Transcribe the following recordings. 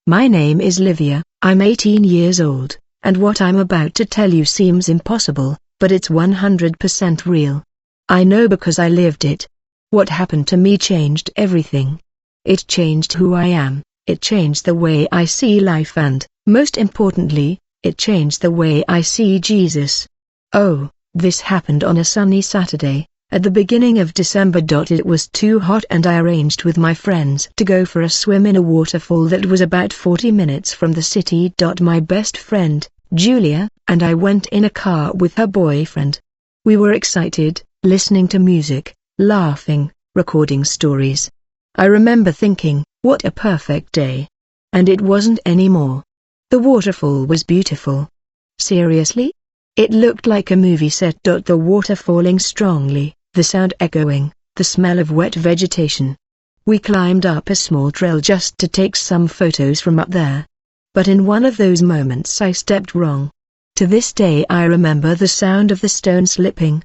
My name is Livia, I'm 18 years old, and what I'm about to tell you seems impossible, but it's 100% real. I know because I lived it. What happened to me changed everything. It changed who I am, it changed the way I see life and, most importantly, it changed the way I see Jesus. Oh, this happened on a sunny Saturday, at the beginning of December. It was too hot and I arranged with my friends to go for a swim in a waterfall that was about 40 minutes from the city. My best friend, Julia, and I went in a car with her boyfriend. We were excited, listening to music, laughing, recording stories. I remember thinking, what a perfect day. And it wasn't anymore. The waterfall was beautiful. Seriously? It looked like a movie set. The water falling strongly, the sound echoing, the smell of wet vegetation. We climbed up a small trail just to take some photos from up there. But in one of those moments I stepped wrong. To this day I remember the sound of the stone slipping.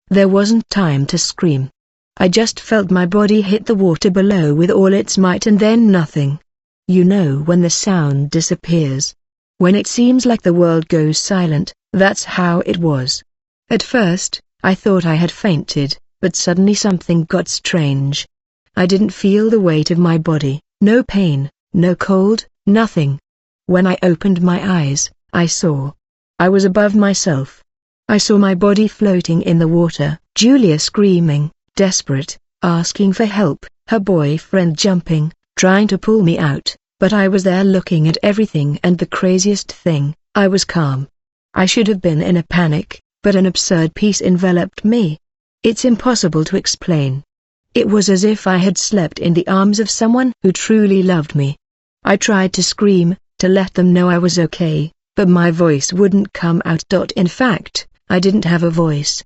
There wasn't time to scream. I just felt my body hit the water below with all its might and then nothing. You know when the sound disappears. When it seems like the world goes silent, that's how it was. At first, I thought I had fainted, but suddenly something got strange. I didn't feel the weight of my body, no pain, no cold, nothing. When I opened my eyes, I was above myself. I saw my body floating in the water, Julia screaming, desperate, asking for help, her boyfriend jumping, trying to pull me out, but I was there looking at everything, and the craziest thing, I was calm. I should have been in a panic, but an absurd peace enveloped me. It's impossible to explain. It was as if I had slept in the arms of someone who truly loved me. I tried to scream, to let them know I was okay, but my voice wouldn't come out. In fact, I didn't have a voice.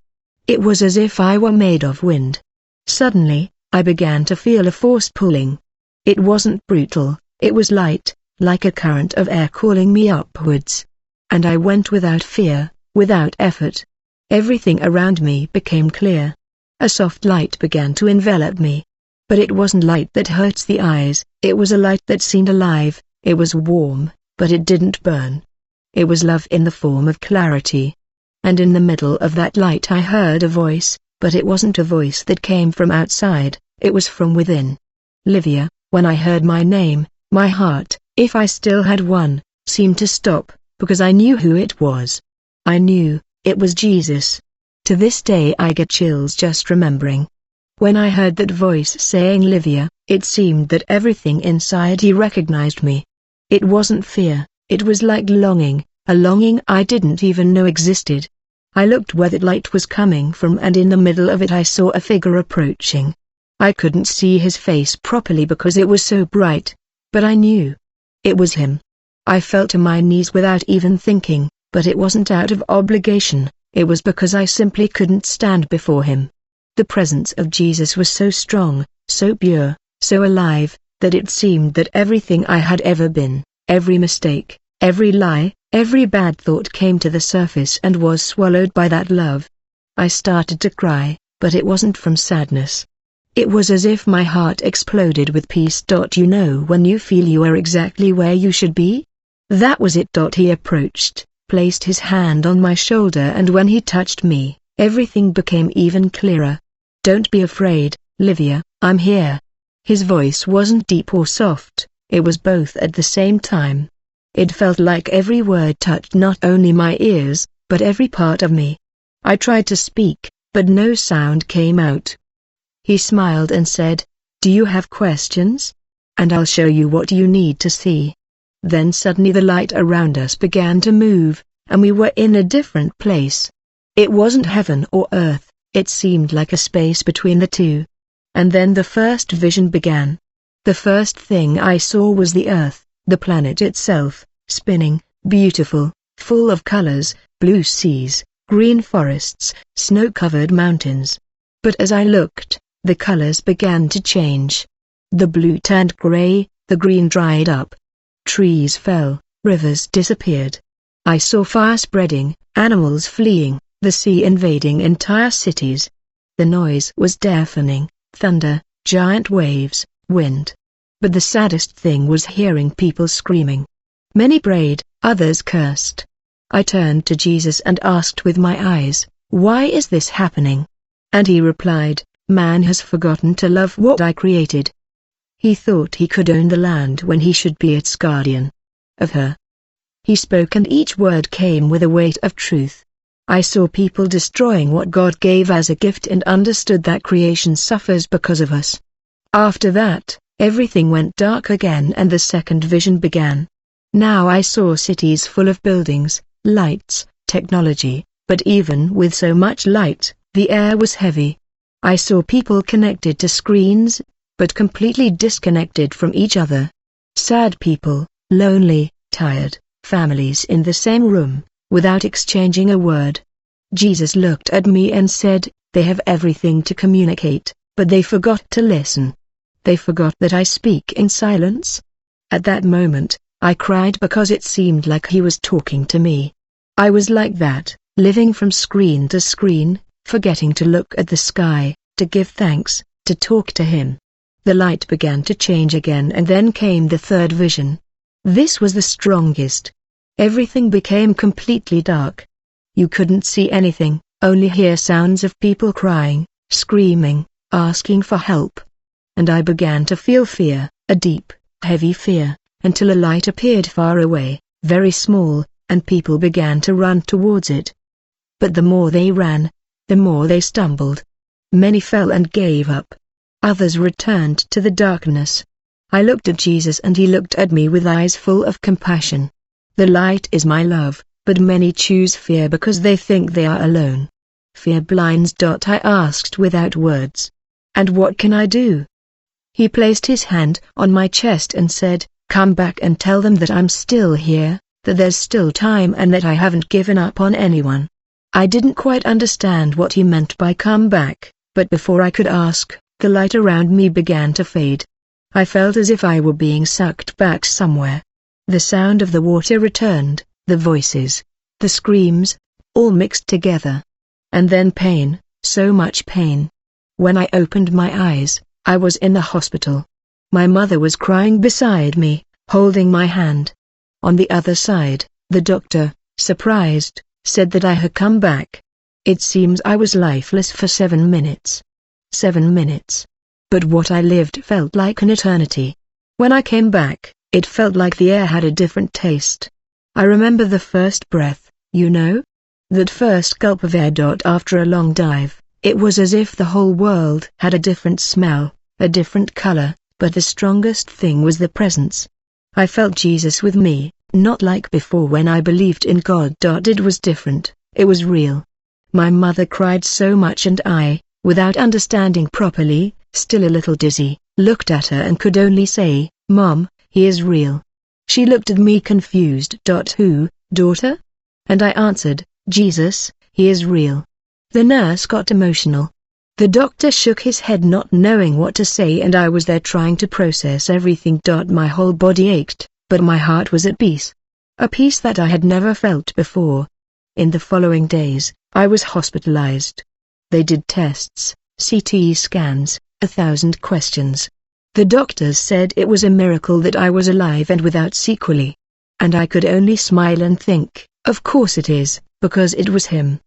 It was as if I were made of wind. Suddenly, I began to feel a force pulling. It wasn't brutal, it was light, like a current of air calling me upwards. And I went without fear, without effort. Everything around me became clear. A soft light began to envelop me. But it wasn't light that hurts the eyes, it was a light that seemed alive. It was warm, but it didn't burn. It was love in the form of clarity. And in the middle of that light I heard a voice, but it wasn't a voice that came from outside, it was from within. Livia. When I heard my name, my heart, if I still had one, seemed to stop, because I knew who it was. I knew, it was Jesus. To this day I get chills just remembering. When I heard that voice saying Livia, it seemed that everything inside he recognized me. It wasn't fear, it was like longing, a longing I didn't even know existed. I looked where that light was coming from, and in the middle of it I saw a figure approaching. I couldn't see his face properly because it was so bright, but I knew. It was him. I fell to my knees without even thinking, but it wasn't out of obligation, it was because I simply couldn't stand before him. The presence of Jesus was so strong, so pure, so alive, that it seemed that everything I had ever been, every mistake, every lie, every bad thought came to the surface and was swallowed by that love. I started to cry, but it wasn't from sadness. It was as if my heart exploded with peace. You know when you feel you are exactly where you should be? That was it. He approached, placed his hand on my shoulder, and when he touched me, everything became even clearer. Don't be afraid, Livia, I'm here. His voice wasn't deep or soft, it was both at the same time. It felt like every word touched not only my ears, but every part of me. I tried to speak, but no sound came out. He smiled and said, "Do you have questions? And I'll show you what you need to see." Then suddenly the light around us began to move, and we were in a different place. It wasn't heaven or earth, it seemed like a space between the two. And then the first vision began. The first thing I saw was the earth, the planet itself, spinning, beautiful, full of colors, blue seas, green forests, snow-covered mountains. But as I looked, the colors began to change. The blue turned gray, the green dried up. Trees fell, rivers disappeared. I saw fire spreading, animals fleeing, the sea invading entire cities. The noise was deafening, thunder, giant waves, wind. But the saddest thing was hearing people screaming. Many prayed, others cursed. I turned to Jesus and asked with my eyes, "Why is this happening?" And he replied, "Man has forgotten to love what I created." He thought he could own the land when he should be its guardian. Of her. He spoke and each word came with a weight of truth. I saw people destroying what God gave as a gift and understood that creation suffers because of us. After that, everything went dark again and the second vision began. Now I saw cities full of buildings, lights, technology, but even with so much light, the air was heavy. I saw people connected to screens, but completely disconnected from each other. Sad people, lonely, tired, families in the same room, without exchanging a word. Jesus looked at me and said, "They have everything to communicate, but they forgot to listen. They forgot that I speak in silence." At that moment, I cried because it seemed like he was talking to me. I was like that, living from screen to screen, forgetting to look at the sky, to give thanks, to talk to him. The light began to change again and then came the third vision. This was the strongest. Everything became completely dark. You couldn't see anything, only hear sounds of people crying, screaming, asking for help. And I began to feel fear, a deep, heavy fear, until a light appeared far away, very small, and people began to run towards it. But the more they ran, the more they stumbled. Many fell and gave up. Others returned to the darkness. I looked at Jesus and he looked at me with eyes full of compassion. The light is my love, but many choose fear because they think they are alone. Fear blinds. I asked without words. And what can I do? He placed his hand on my chest and said, "Come back and tell them that I'm still here, that there's still time and that I haven't given up on anyone." I didn't quite understand what he meant by come back, but before I could ask, the light around me began to fade. I felt as if I were being sucked back somewhere. The sound of the water returned, the voices, the screams, all mixed together. And then pain, so much pain. When I opened my eyes, I was in the hospital. My mother was crying beside me, holding my hand. On the other side, the doctor, surprised, said that I had come back. It seems I was lifeless for 7 minutes. 7 minutes. But what I lived felt like an eternity. When I came back, it felt like the air had a different taste. I remember the first breath, you know? That first gulp of air. After a long dive, it was as if the whole world had a different smell, a different color, but the strongest thing was the presence. I felt Jesus with me, not like before when I believed in God. It was different, it was real. My mother cried so much and I, without understanding properly, still a little dizzy, looked at her and could only say, "Mom, he is real." She looked at me confused. "Who, daughter?" And I answered, "Jesus, he is real." The nurse got emotional. The doctor shook his head not knowing what to say and I was there trying to process everything. My whole body ached, but my heart was at peace. A peace that I had never felt before. In the following days, I was hospitalized. They did tests, CT scans, 1,000 questions. The doctors said it was a miracle that I was alive and without sequelae. And I could only smile and think, of course it is, because it was him.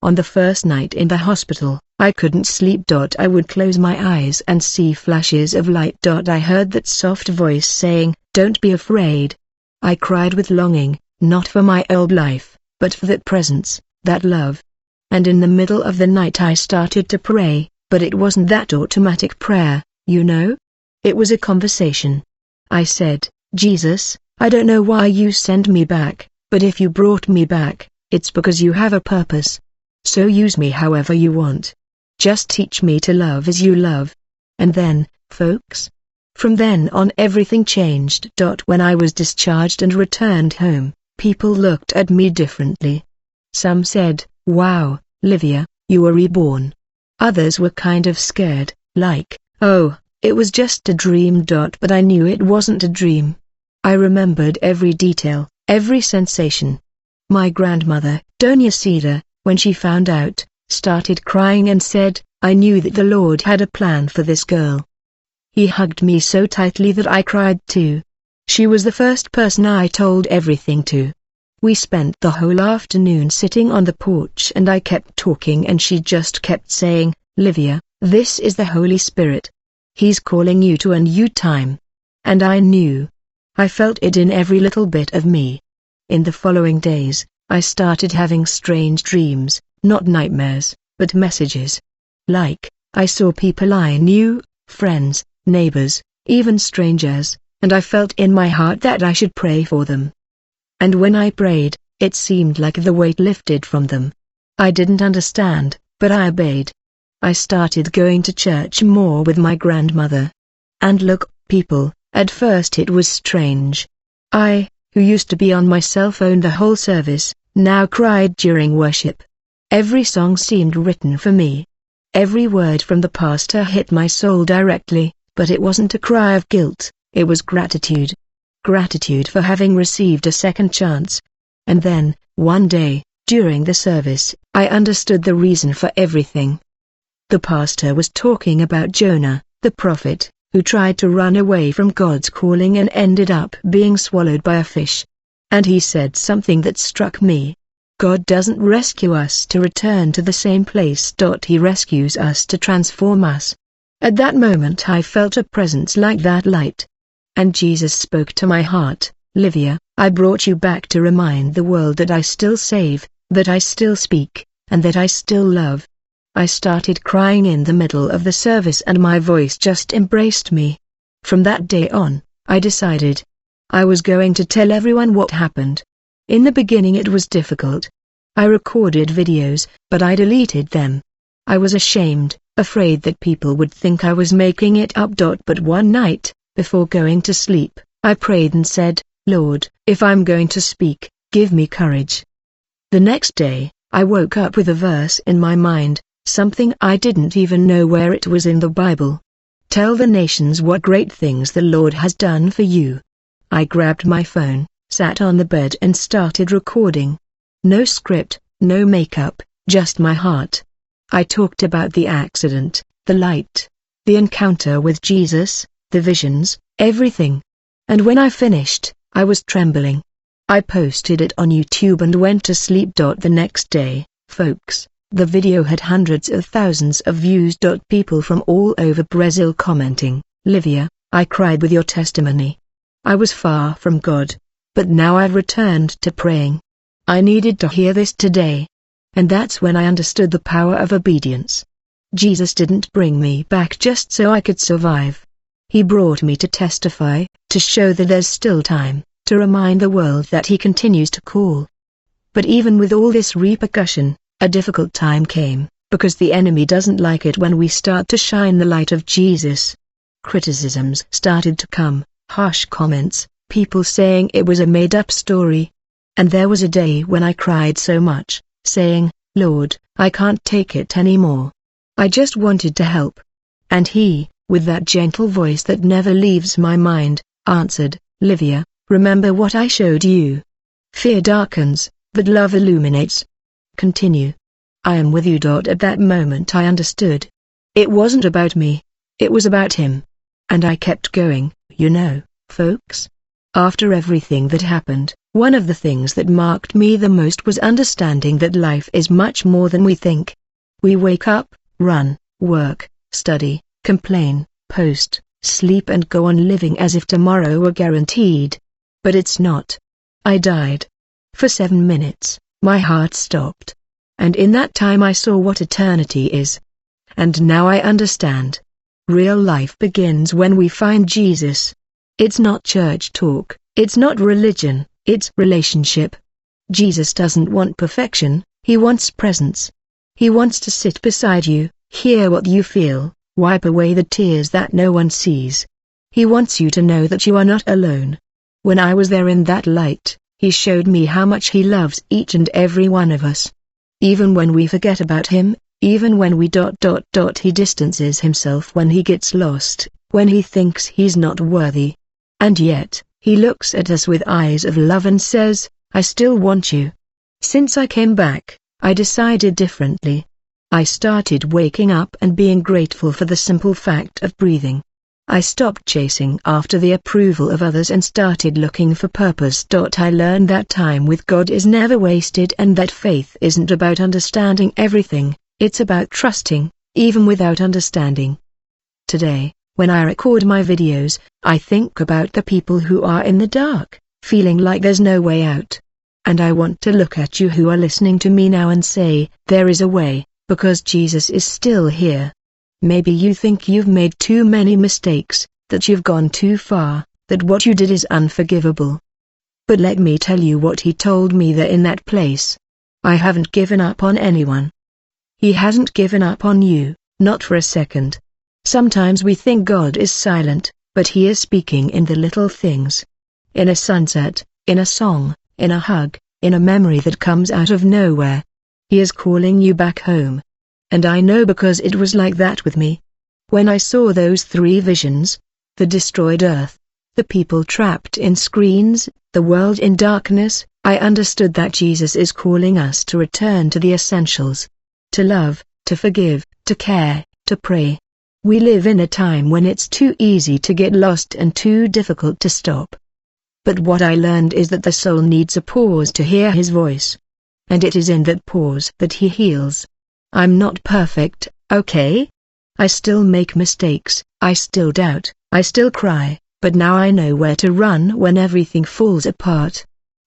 On the first night in the hospital, I couldn't sleep. I would close my eyes and see flashes of light. I heard that soft voice saying, "Don't be afraid." I cried with longing, not for my old life, but for that presence, that love. And in the middle of the night I started to pray, but it wasn't that automatic prayer, you know? It was a conversation. I said, "Jesus, I don't know why you send me back, but if you brought me back, it's because you have a purpose. So use me however you want. Just teach me to love as you love." And then, folks, from then on everything changed. When I was discharged and returned home, people looked at me differently. Some said, "Wow, Livia, you were reborn." Others were kind of scared, like, "Oh, it was just a dream." But I knew it wasn't a dream. I remembered every detail, every sensation. My grandmother, Doña Cida, when she found out, started crying and said, "I knew that the Lord had a plan for this girl." He hugged me so tightly that I cried too. She was the first person I told everything to. We spent the whole afternoon sitting on the porch and I kept talking and she just kept saying, "Livia, this is the Holy Spirit. He's calling you to a new time." And I knew. I felt it in every little bit of me. In the following days, I started having strange dreams, not nightmares, but messages. Like, I saw people I knew, friends, neighbors, even strangers, and I felt in my heart that I should pray for them. And when I prayed, it seemed like the weight lifted from them. I didn't understand, but I obeyed. I started going to church more with my grandmother. And look, people, at first it was strange. I, who used to be on my cell phone the whole service, now cried during worship. Every song seemed written for me. Every word from the pastor hit my soul directly, but it wasn't a cry of guilt, it was gratitude. Gratitude for having received a second chance. And then, one day, during the service, I understood the reason for everything. The pastor was talking about Jonah, the prophet, who tried to run away from God's calling and ended up being swallowed by a fish. And he said something that struck me. God doesn't rescue us to return to the same place. He rescues us to transform us. At that moment I felt a presence like that light. And Jesus spoke to my heart, "Livia, I brought you back to remind the world that I still save, that I still speak, and that I still love." I started crying in the middle of the service and my voice just embraced me. From that day on, I decided I was going to tell everyone what happened. In the beginning it was difficult. I recorded videos, but I deleted them. I was ashamed, afraid that people would think I was making it up. But one night, before going to sleep, I prayed and said, "Lord, if I'm going to speak, give me courage." The next day, I woke up with a verse in my mind, something I didn't even know where it was in the Bible. "Tell the nations what great things the Lord has done for you." I grabbed my phone, sat on the bed and started recording. No script, no makeup, just my heart. I talked about the accident, the light, the encounter with Jesus, the visions, everything. And when I finished, I was trembling. I posted it on YouTube and went to sleep. The next day, folks, the video had hundreds of thousands of views. People from all over Brazil commenting, "Livia, I cried with your testimony. I was far from God, but now I've returned to praying. I needed to hear this today." And that's when I understood the power of obedience. Jesus didn't bring me back just so I could survive. He brought me to testify, to show that there's still time, to remind the world that He continues to call. But even with all this repercussion, a difficult time came, because the enemy doesn't like it when we start to shine the light of Jesus. Criticisms started to come, harsh comments, people saying it was a made-up story. And there was a day when I cried so much, saying, "Lord, I can't take it anymore. I just wanted to help." And He, with that gentle voice that never leaves my mind, answered, "Livia, remember what I showed you. Fear darkens, but love illuminates. Continue. I am with you." At that moment I understood. It wasn't about me. It was about Him. And I kept going, folks. After everything that happened, one of the things that marked me the most was understanding that life is much more than we think. We wake up, run, work, study, complain, post, sleep and go on living as if tomorrow were guaranteed. But it's not. I died. For 7 minutes, my heart stopped. And in that time I saw what eternity is. And now I understand. Real life begins when we find Jesus. It's not church talk, it's not religion, it's relationship. Jesus doesn't want perfection, He wants presence. He wants to sit beside you, hear what you feel, wipe away the tears that no one sees. He wants you to know that you are not alone. When I was there in that light, He showed me how much He loves each and every one of us. Even when we forget about Him, even when we ... He distances Himself when He gets lost, when He thinks He's not worthy. And yet, He looks at us with eyes of love and says, "I still want you." Since I came back, I decided differently. I started waking up and being grateful for the simple fact of breathing. I stopped chasing after the approval of others and started looking for purpose. I learned that time with God is never wasted and that faith isn't about understanding everything, it's about trusting, even without understanding. Today, when I record my videos, I think about the people who are in the dark, feeling like there's no way out. And I want to look at you who are listening to me now and say, there is a way, because Jesus is still here. Maybe you think you've made too many mistakes, that you've gone too far, that what you did is unforgivable. But let me tell you what he told me there in that place. I haven't given up on anyone. He hasn't given up on you, not for a second. Sometimes we think God is silent, but he is speaking in the little things. In a sunset, in a song, in a hug, in a memory that comes out of nowhere. He is calling you back home. And I know because it was like that with me. When I saw those 3 visions, the destroyed earth, the people trapped in screens, the world in darkness, I understood that Jesus is calling us to return to the essentials. To love, to forgive, to care, to pray. We live in a time when it's too easy to get lost and too difficult to stop. But what I learned is that the soul needs a pause to hear his voice. And it is in that pause that he heals. I'm not perfect, okay? I still make mistakes, I still doubt, I still cry, but now I know where to run when everything falls apart.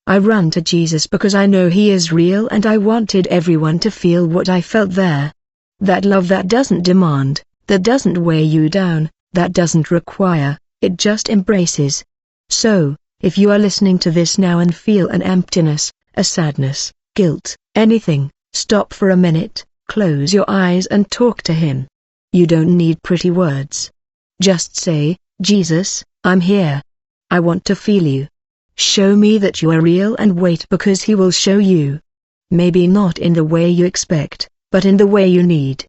I run to Jesus because I know he is real and I wanted everyone to feel what I felt there. That love that doesn't demand, that doesn't weigh you down, that doesn't require, it just embraces. So, if you are listening to this now and feel an emptiness, a sadness, guilt, anything, stop for a minute. Close your eyes and talk to him. You don't need pretty words. Just say, Jesus, I'm here. I want to feel you. Show me that you are real and wait because he will show you. Maybe not in the way you expect, but in the way you need.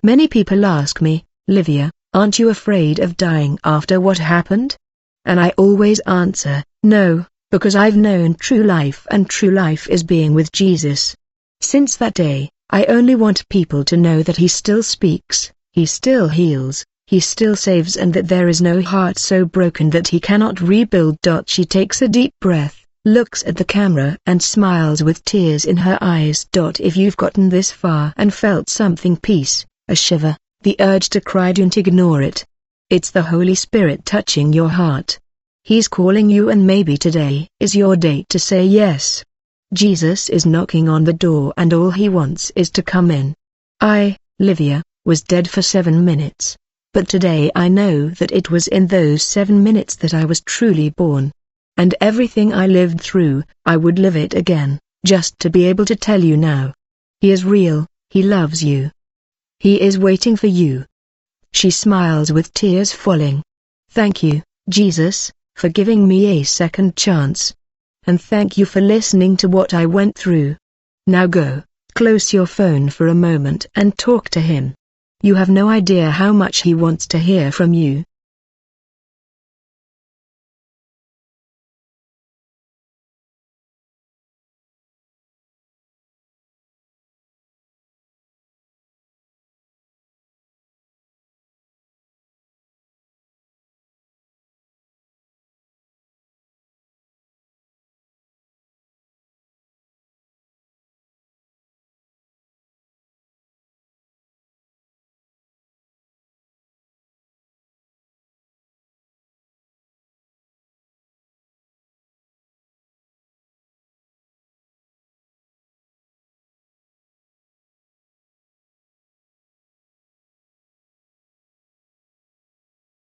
Many people ask me, Livia, aren't you afraid of dying after what happened? And I always answer, no, because I've known true life and true life is being with Jesus. Since that day, I only want people to know that he still speaks, he still heals, he still saves and that there is no heart so broken that he cannot rebuild. She takes a deep breath, looks at the camera and smiles with tears in her eyes. If you've gotten this far and felt something peace, a shiver, the urge to cry, don't ignore it. It's the Holy Spirit touching your heart. He's calling you and maybe today is your day to say yes. Jesus is knocking on the door and all he wants is to come in. I, Livia, was dead for 7 minutes. But today I know that it was in those 7 minutes that I was truly born. And everything I lived through, I would live it again, just to be able to tell you now. He is real, he loves you. He is waiting for you. She smiles with tears falling. Thank you, Jesus, for giving me a second chance. And thank you for listening to what I went through. Now go, close your phone for a moment and talk to him. You have no idea how much he wants to hear from you.